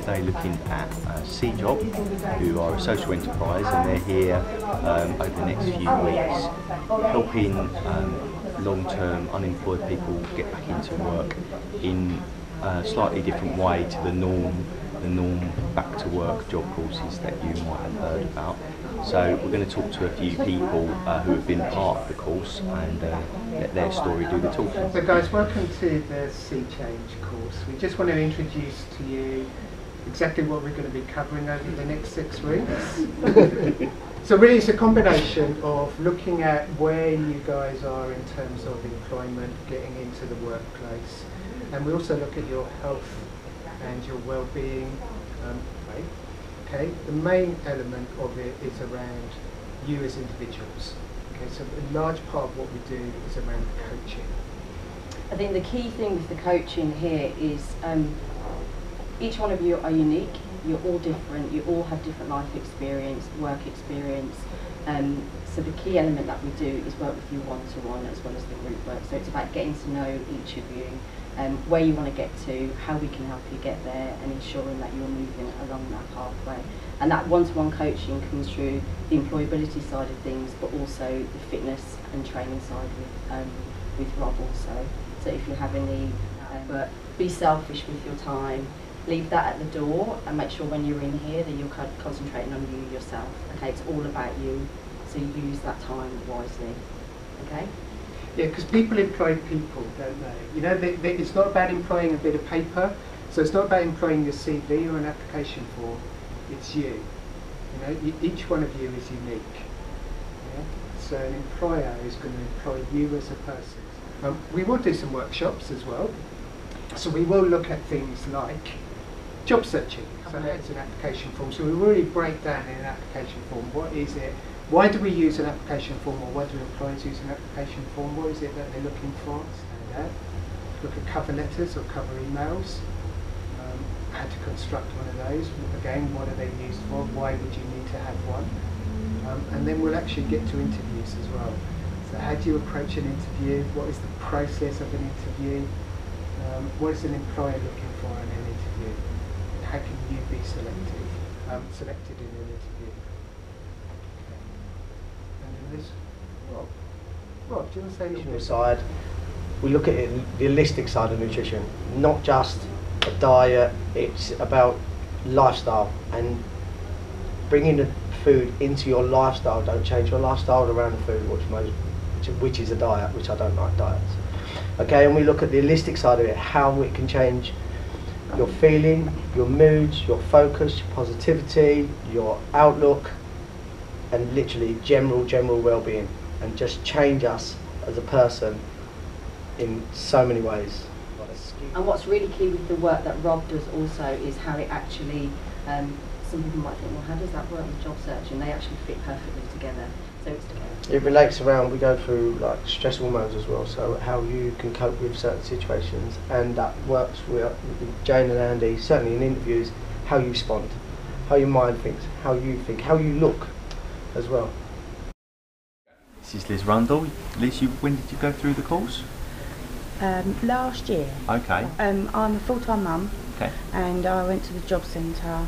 today looking at SeeJob, who are a social enterprise, and they're here over the next few weeks helping long-term unemployed people get back into work in a slightly different way to the norm back to work job courses that you might have heard about. So we're going to talk to a few people who have been part of the course and let their story do the talking. So guys, welcome to the SeeChange course. We just want to introduce to you exactly what we're going to be covering over the next 6 weeks. So really it's a combination of looking at where you guys are in terms of employment, getting into the workplace, and we also look at your health and your well-being. Okay, the main element of it is around you as individuals. Okay, so a large part of what we do is around coaching. I think the key thing with the coaching here is each one of you are unique. You're all different. You all have different life experience, work experience. So the key element that we do is work with you one-to-one as well as the group work. So it's about getting to know each of you, where you want to get to, how we can help you get there, and ensuring that you're moving along that pathway. And that one-to-one coaching comes through the employability side of things, but also the fitness and training side with Rob also. So if you have any, but be selfish with your time. Leave that at the door and make sure when you're in here that you're concentrating on you yourself. Okay, it's all about you, so you use that time wisely. Okay. Yeah, because people employ people, don't they? You know, it's not about employing a bit of paper. So it's not about employing your CV or an application form. It's you. You know, each one of you is unique. Yeah? So an employer is going to employ you as a person. We will do some workshops as well. So we will look at things like job searching. So that's an application form. So we really break down in an application form. What is it? Why do we use an application form, or why do employers use an application form? What is it that they're looking for? Look at cover letters or cover emails. How to construct one of those. Again, what are they used for? Why would you need to have one? And then we'll actually get to interviews as well. So how do you approach an interview? What is the process of an interview? What is an employer looking for in an interview? And how can you be selected in an interview? Rob, do you want to say a little bit? Side, we look at it, the holistic side of nutrition, not just a diet. It's about lifestyle, and bringing the food into your lifestyle. Don't change your lifestyle around the food, which is a diet, which I don't like diets. Okay, and we look at the holistic side of it, how it can change your feeling, your moods, your focus, your positivity, your outlook, and literally general well-being, and just change us as a person in so many ways. And what's really key with the work that Rob does also is how it actually, some people might think, well, how does that work with job search? And they actually fit perfectly together. So it's together. It relates around, we go through like stress hormones as well, so how you can cope with certain situations, and that works with Jane and Andy, certainly in interviews, how you respond, how your mind thinks, how you think, how you look as well. This is Liz Rundle. Liz, when did you go through the course? Last year. Okay. I'm a full-time mum. Okay. And I went to the job centre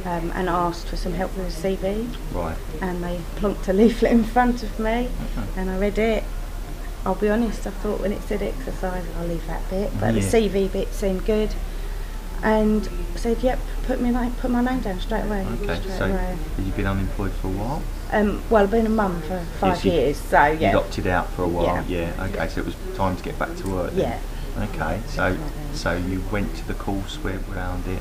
and asked for some help with a CV. Right. And they plonked a leaflet in front of me, and I read it. I'll be honest, I thought when it said exercise, I'll leave that bit, but the CV bit seemed good. And said, yep, put my name down straight away. Okay, so have you been unemployed for a while? Well, I've been a mum for 5 years, so yeah. You opted out for a while, yeah. Okay, so it was time to get back to work then. Yeah. Okay, so you went to the course, went around it,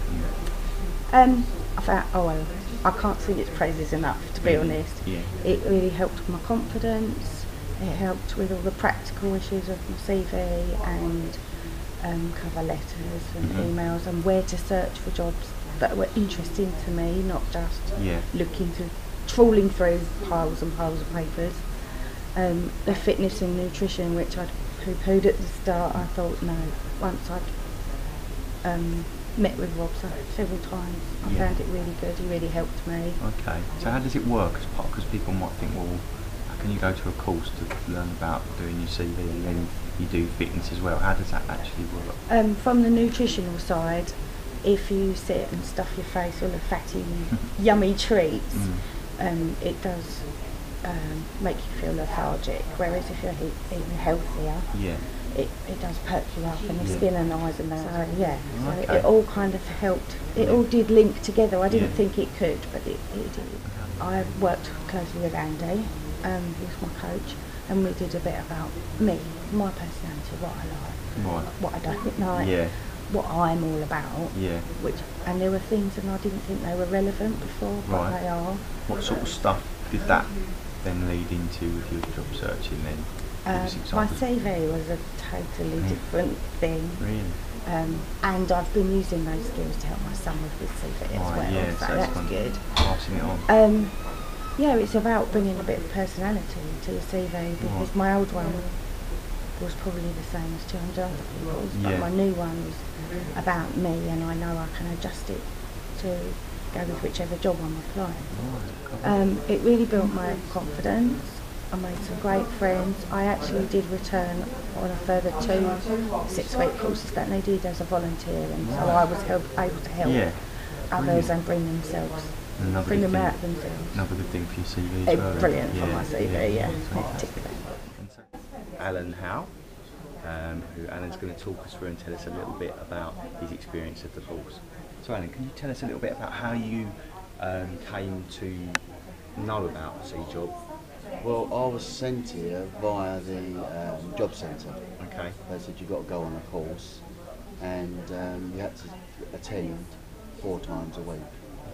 and I found, I can't sing its praises enough, to be honest. Yeah. It really helped with my confidence. It helped with all the practical issues of my CV and cover letters and emails, and where to search for jobs that were interesting to me, not just trawling through piles and piles of papers. The fitness and nutrition, which I'd poo-pooed at the start, I thought no. Once I'd met with Rob several times, I found it really good. He really helped me. Okay, so how does it work as part? Because people might think, well, how can you go to a course to learn about doing your CV and then you do fitness as well? How does that actually work? From the nutritional side, if you sit and stuff your face full of fatty, yummy treats, it does make you feel lethargic. Whereas if you're eating healthier, it does perk you up, and the skin and eyes and that. So so it all kind of helped. It all did link together. I didn't think it could, but it did. I worked closely with Andy, who's my coach, and we did a bit about me, my personality, what I like, what I don't like, what I'm all about. And there were things, and I didn't think they were relevant before, but they are. What sort of stuff did that then lead into with your job searching then? My CV was a totally different thing. Really? And I've been using those skills to help my son with his CV as well, so that's good. Passing it on. It's about bringing a bit of personality to your CV, because my old one was probably the same as 200 other people's, but my new one is about me, and I know I can adjust it to go with whichever job I'm applying. It really built my confidence. I made some great friends. I actually did return on a further 2 6-week courses that they did as a volunteer, and so I was able to help others and bring them out themselves. Another good thing for your CV as well. Brilliant for my CV, particularly. Alan Howe, who Alan's going to talk us through and tell us a little bit about his experience of the course. So Alan, can you tell us a little bit about how you came to know about SeeJob? Well, I was sent here via the job centre. Okay. They said you've got to go on a course, and you had to attend 4 times a week.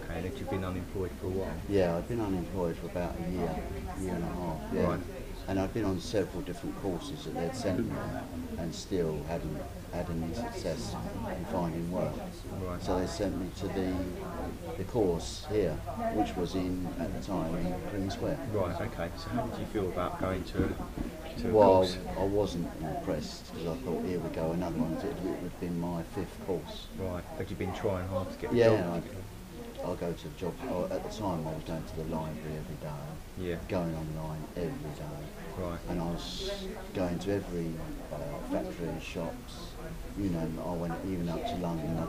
Okay, and you've been unemployed for a while? Yeah, I've been unemployed for about a year and a half. Yeah. Right. And I'd been on several different courses that they'd sent me on, and still hadn't had any success in finding work. Right. So they sent me to the course here, which was at the time in Green Square. Right, okay. So how did you feel about going to a Well, course? I wasn't impressed, because I thought, here we go, another one. It would have been my 5th course. Right. Had you been trying hard to get a job? Yeah, I'll go to jobs. At the time, I was going to the library every day. Yeah. Going online every day. Right. And I was going to every factory, shops. You know, I went even up to London.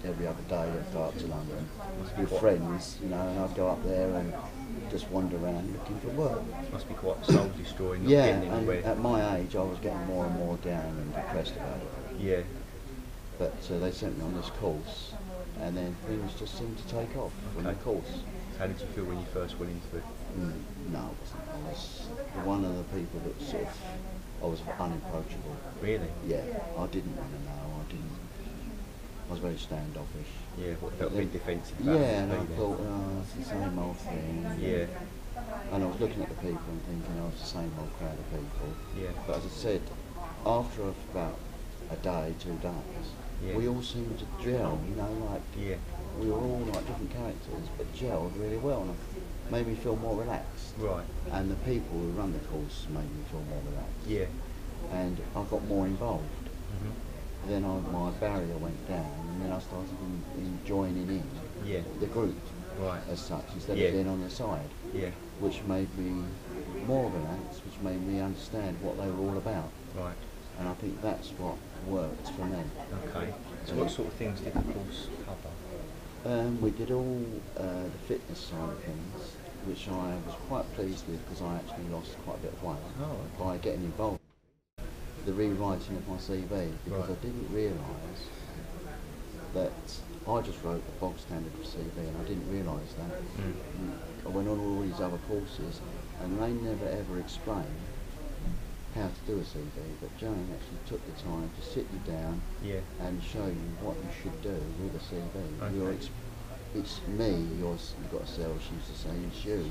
Every other day I'd go up to London with friends, you know, and I'd go up there and just wander around looking for work. Must be quite soul destroying, not Yeah, getting and anywhere. at my age I was getting more and more down and depressed about it. Yeah. But they sent me on this course, and then things just seemed to take off from the course. How did you feel when you first went into it? No, I wasn't. I was one of the people that I was unapproachable. Really? Yeah, I didn't want to know. I was very standoffish. Yeah, felt a bit defensive. Yeah, and I thought, it's the same old thing. Yeah. And I was looking at the people and thinking, it's the same old crowd of people. Yeah. But as I said, after about a day, 2 days, we all seemed to gel, you know, like we were all like different characters, but gelled really well, and it made me feel more relaxed. Right. And the people who run the course made me feel more relaxed. Yeah. And I got more involved. Then my barrier went down, and then I started joining in the group as such, instead of being on the side, which made me more relaxed, which made me understand what they were all about. Right. And I think that's what worked for me. Okay. So what sort of things did the course cover? We did all the fitness side of things, which I was quite pleased with, because I actually lost quite a bit of weight by getting involved. The rewriting of my CV, because I didn't realise that I just wrote the bog standard CV, and I didn't realise that. I went on all these other courses, and they never ever explained how to do a CV, but Jane actually took the time to sit you down and show you what you should do with a CV. Okay. It's me, you've got to sell, she used to say, it's you.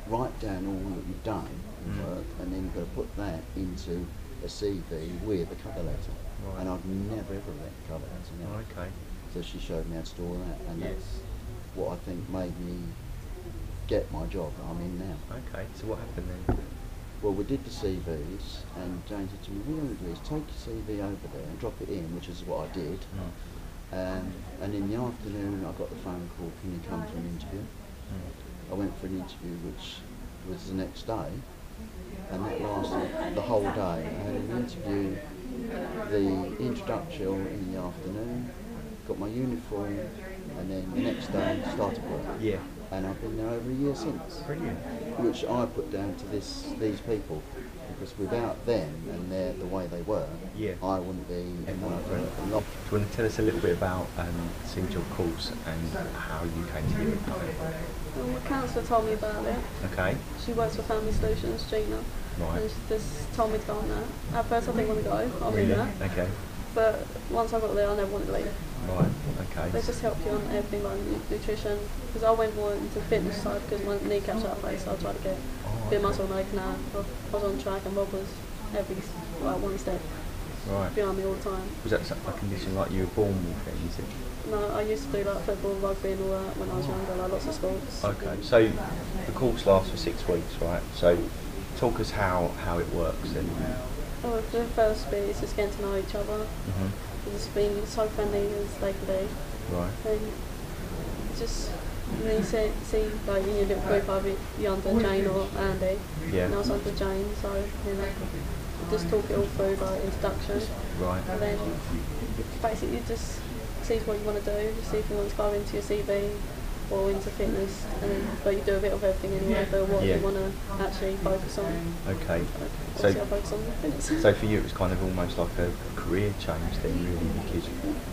Write down all that you've done in work, and then you've got to put that into a CV with a cover letter. Right. And I've never ever read a cover letter now. Okay. So she showed me how to do all that, and that's what I think made me get my job that I'm in now. Okay, so what happened then? Well, we did the CVs, and Jane said to me, what you're going to do is take your CV over there and drop it in, which is what I did. And in the afternoon I got the phone call, can you come for an interview? I went for an interview, which was the next day, and that lasted the whole day. I had an interview, the introduction in the afternoon, got my uniform, and then the next day started work. Yeah. And I've been there over a year since. Brilliant. Which I put down to these people, because without them and the way they were, Yeah. I wouldn't be in one of them. Do you want to tell us a little bit about SeeJob course and how you came to it? Well, my counsellor told me about it. Okay. She works for Family Solutions, Gina. Right. And she just told me to go on that. At first I didn't want to go, I'll do that. Okay. But once I got there, I never wanted to leave. Right. Okay. They just help you on everything like nutrition. Because I went more into fitness side because my kneecaps are out of place, so I tried to get a bit of muscle making now. I was on track and Rob was every one step behind me all the time. Was that a condition like you were born with then, is it? No, I used to do like football, rugby and all that when I was younger, like lots of sports. Okay, so the course lasts for 6 weeks, right? So talk us how it works then. Oh, the first bit is just getting to know each other. Just being so friendly as they can be. Right. And just when you see like in your little group, either you're under Jane or Andy. Yeah. And I was under Jane, so you know, just talk it all through like introduction. Right. And then basically you just see what you want to do, see if you want to go into your CV or into fitness, and then but you do a bit of everything anyway. But what you want to actually focus on. Okay. So I focus on fitness. So for you, it was kind of almost like a career change then, really, because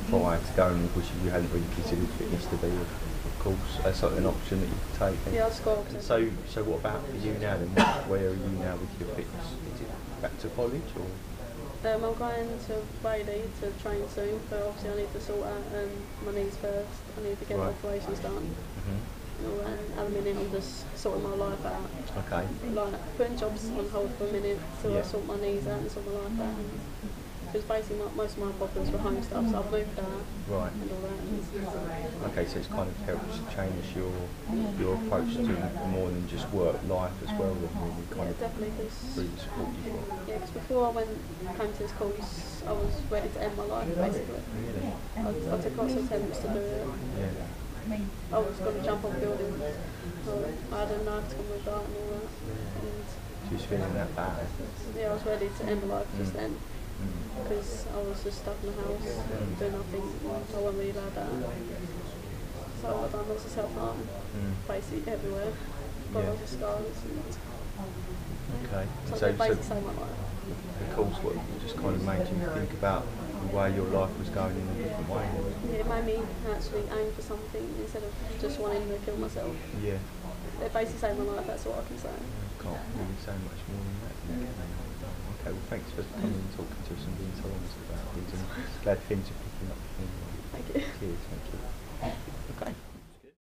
prior to going in Bush, you hadn't really considered fitness to be, of course, sort of an option that you could take. Then. Yeah, I scored. So what about for you now then? Where are you now with your fitness? Is it back to college or? I'm going to Bailey to train soon, but obviously I need to sort out my knees first. I need to get my operations done. And all that. And at the minute I'm just sorting my life out. Okay. Like putting jobs on hold for a minute till I sort my knees out and sort my life out. Because basically most of my problems were home stuff, so I've moved out and all that. Okay, so it's kind of helped change your approach to more than just work life as well, then really kind of definitely, really support you for. Yeah, because before I came to this course, I was ready to end my life basically. Really? I took lots of attempts to do it. Yeah. I was going to jump on buildings. I had a knife to come with that and all that. And She was feeling that bad. yeah, I was ready to end my life just then. Because I was just stuck in the house, doing nothing. I wasn't really allowed out. So I've done lots of self-harm, basically everywhere. Got lots of scars. Okay. So basically saved my life. The course what just kind of made you think about the way your life was going in a different way. Yeah, it made me actually aim for something instead of just wanting to kill myself. Yeah. It basically saved my life, that's all I can say. Can't really say much more than that. Okay, well thanks for coming and talking to us and being so honest about things, and glad things have